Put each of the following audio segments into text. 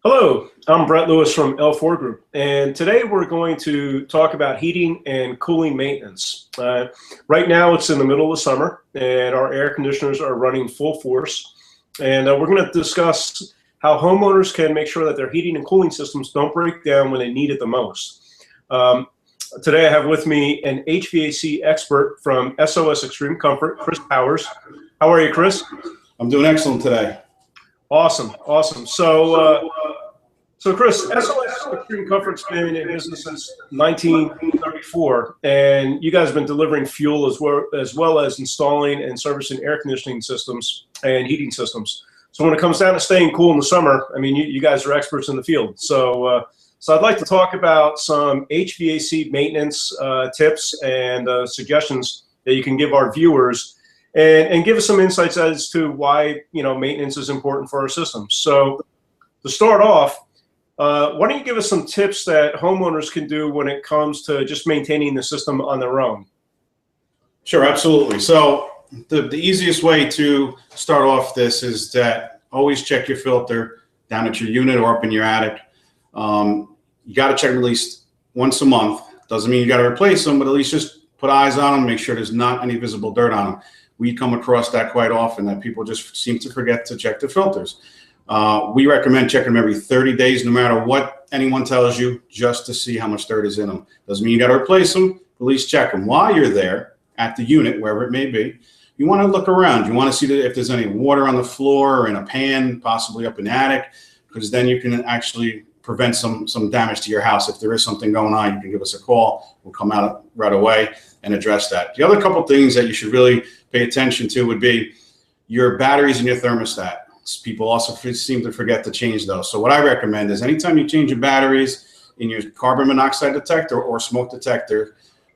Hello, I'm Brett Lewis from L4 Group, and today we're going to talk about heating and cooling maintenance. Right now it's in the middle of summer and our air conditioners are running full force, and we're going to discuss how homeowners can make sure that their heating and cooling systems don't break down when they need it the most. Today I have with me an HVAC expert from SOS Xtreme Comfort, Chris Powers. How are you, Chris? I'm doing excellent today. Awesome. So Chris, SOS Xtreme Comfort's been in business since 1934, and you guys have been delivering fuel as well as installing and servicing air conditioning systems and heating systems. So when it comes down to staying cool in the summer, I mean, you guys are experts in the field. So I'd like to talk about some HVAC maintenance tips and suggestions that you can give our viewers, and give us some insights as to why maintenance is important for our systems. So to start off, why don't you give us some tips that homeowners can do when it comes to just maintaining the system on their own? Sure, absolutely. So the easiest way to start off this is that always check your filter down at your unit or up in your attic. You got to check at least once a month. Doesn't mean you got to replace them, but at least just put eyes on them, make sure there's not any visible dirt on them. We come across that quite often, that people just seem to forget to check the filters. We recommend checking them every 30 days, no matter what anyone tells you, just to see how much dirt is in them. Doesn't mean you got to replace them, at least check them. While you're there at the unit, wherever it may be, you want to look around. You want to see if there's any water on the floor or in a pan, possibly up in the attic, because then you can actually prevent some damage to your house. If there is something going on, you can give us a call. We'll come out right away and address that. The other couple things that you should really pay attention to would be your batteries and your thermostat. People also seem to forget to change those. So what I recommend is anytime you change your batteries in your carbon monoxide detector or smoke detector,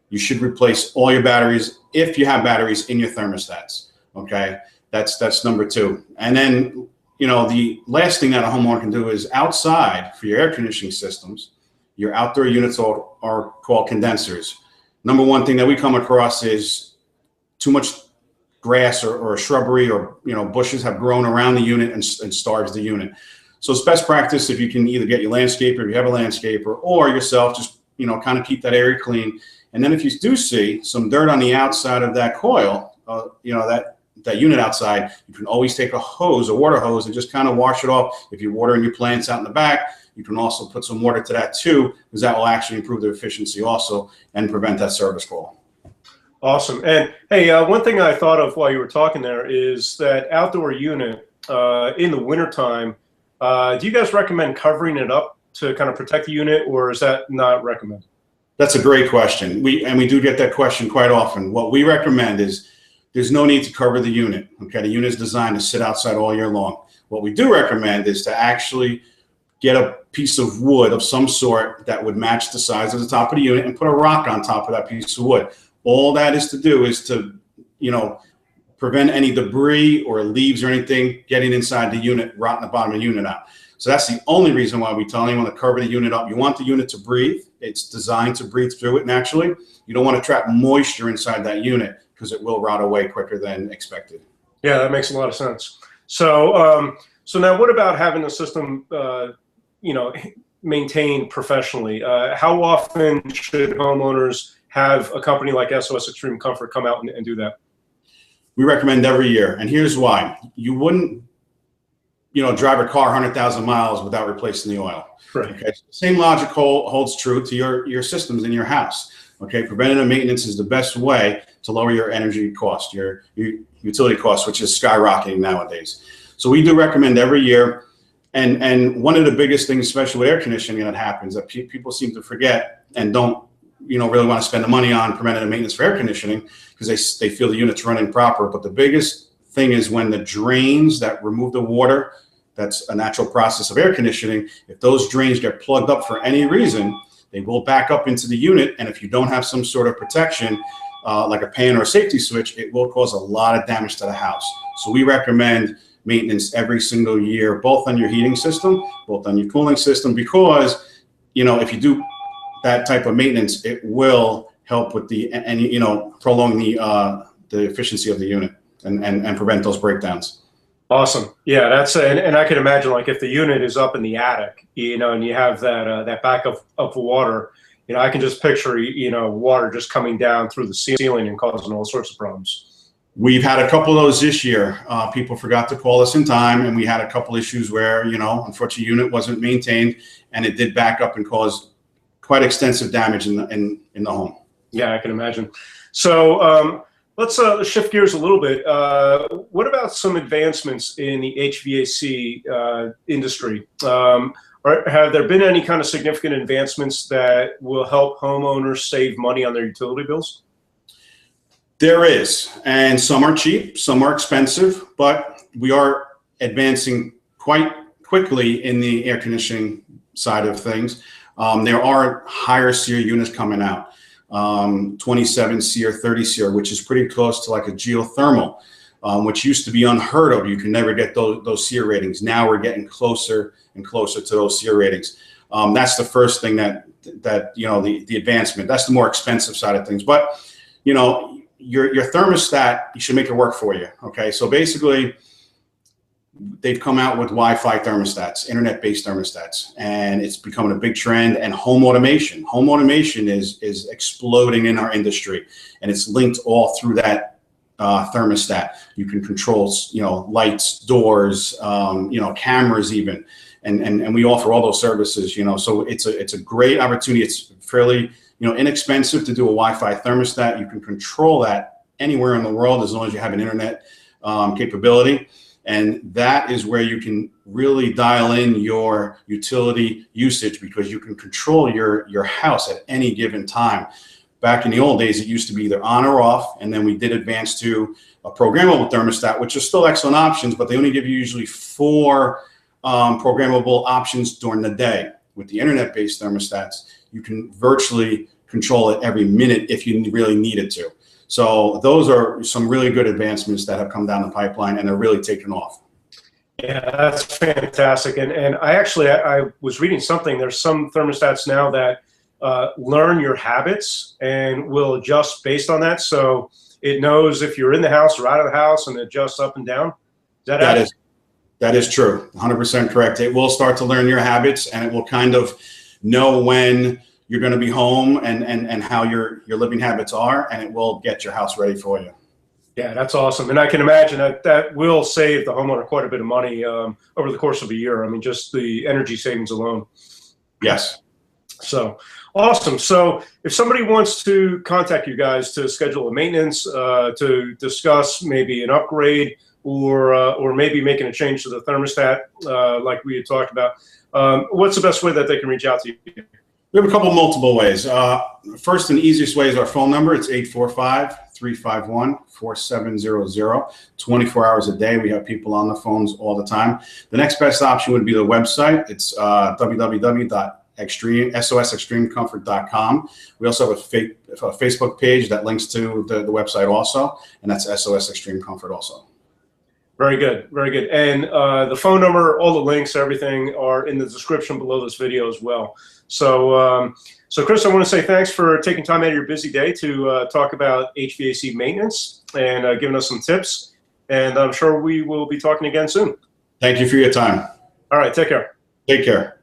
you should replace all your batteries if you have batteries in your thermostats. Okay, that's number two. And then the last thing that a homeowner can do is outside for your air conditioning systems, your outdoor units are called condensers. Number one thing that we come across is too much grass or shrubbery or bushes have grown around the unit and starves the unit. So it's best practice if you can either get your landscaper, if you have a landscaper, or yourself, just kind of keep that area clean. And then if you do see some dirt on the outside of that coil, that unit outside, you can always take a water hose, and just kind of wash it off. If you're watering your plants out in the back, you can also put some water to that too, because that will actually improve the efficiency also and prevent that service call. Awesome. And hey, one thing I thought of while you were talking there is that outdoor unit in the wintertime, do you guys recommend covering it up to kind of protect the unit, or is that not recommended? That's a great question. We do get that question quite often. What we recommend is there's no need to cover the unit. Okay, the unit is designed to sit outside all year long. What we do recommend is to actually get a piece of wood of some sort that would match the size of the top of the unit and put a rock on top of that piece of wood. All that is to do is to, prevent any debris or leaves or anything getting inside the unit, rotting the bottom of the unit out. So that's the only reason why we tell anyone to cover the unit up. You want the unit to breathe. It's designed to breathe through it naturally. You don't want to trap moisture inside that unit, because it will rot away quicker than expected. Yeah, that makes a lot of sense. So, so now what about having the system, maintained professionally? How often should homeowners have a company like SOS Xtreme Comfort come out and do that? We recommend every year, and here's why. You wouldn't, drive a car 100,000 miles without replacing the oil. Right. Okay. So the same logic holds true to your systems in your house. Okay. Preventative maintenance is the best way to lower your energy cost, your utility cost, which is skyrocketing nowadays. So we do recommend every year. And one of the biggest things, especially with air conditioning, that happens that people seem to forget and don't really want to spend the money on preventative maintenance for air conditioning, because they feel the unit's running proper. But the biggest thing is when the drains that remove the water, that's a natural process of air conditioning. If those drains get plugged up for any reason, they will back up into the unit. And if you don't have some sort of protection, like a pan or a safety switch, it will cause a lot of damage to the house. So we recommend maintenance every single year, both on your heating system, both on your cooling system, because if you do that type of maintenance, it will help with prolong the efficiency of the unit and prevent those breakdowns. Awesome. Yeah, that's and I can imagine like if the unit is up in the attic, you know, and you have that that back of water, you know, I can just picture you know water just coming down through the ceiling and causing all sorts of problems. We've had a couple of those this year. People forgot to call us in time, and we had a couple issues where, you know, unfortunately, unit wasn't maintained, and it did back up and cause quite extensive damage in the home. Yeah, I can imagine. So let's shift gears a little bit. What about some advancements in the HVAC industry? Or have there been any kind of significant advancements that will help homeowners save money on their utility bills? There is, and some are cheap, some are expensive, but we are advancing quite quickly in the air conditioning side of things. There are higher SEER units coming out, 27 SEER, 30 SEER, which is pretty close to like a geothermal, which used to be unheard of. You can never get those SEER ratings. Now we're getting closer and closer to those SEER ratings. That's the first thing that you know, the advancement. That's the more expensive side of things. But you know, your thermostat, you should make it work for you. Okay, so basically, they've come out with Wi-Fi thermostats, internet-based thermostats, and it's becoming a big trend. And home automation is exploding in our industry, and it's linked all through that thermostat. You can control, you know, lights, doors, you know, cameras even, and we offer all those services. You know, so it's a great opportunity. It's fairly, you know, inexpensive to do a Wi-Fi thermostat. You can control that anywhere in the world as long as you have an internet capability. And that is where you can really dial in your utility usage, because you can control your house at any given time. Back in the old days, it used to be either on or off, and then we did advance to a programmable thermostat, which are still excellent options, but they only give you usually 4 programmable options during the day. With the internet-based thermostats, you can virtually control it every minute if you really needed to. So those are some really good advancements that have come down the pipeline, and they're really taking off. Yeah, that's fantastic. And I was reading something. There's some thermostats now that learn your habits and will adjust based on that. So it knows if you're in the house or out of the house and adjusts up and down. That is true. 100% correct. It will start to learn your habits, and it will kind of know when you're going to be home and how your living habits are, and it will get your house ready for you. Yeah, that's awesome. And I can imagine that will save the homeowner quite a bit of money over the course of a year. I mean, just the energy savings alone. Yes. So awesome. So if somebody wants to contact you guys to schedule a maintenance, to discuss maybe an upgrade or maybe making a change to the thermostat, like we had talked about, what's the best way that they can reach out to you? We have a couple multiple ways. First and easiest way is our phone number. It's 845-351-4700. 24 hours a day. We have people on the phones all the time. The next best option would be the website. It's www.SOSXtremeComfort.com. We also have a Facebook page that links to the website also, and that's SOS Xtreme Comfort also. Very good, very good. And the phone number, all the links, everything are in the description below this video as well. So, so Chris, I want to say thanks for taking time out of your busy day to talk about HVAC maintenance and giving us some tips. And I'm sure we will be talking again soon. Thank you for your time. All right, take care. Take care.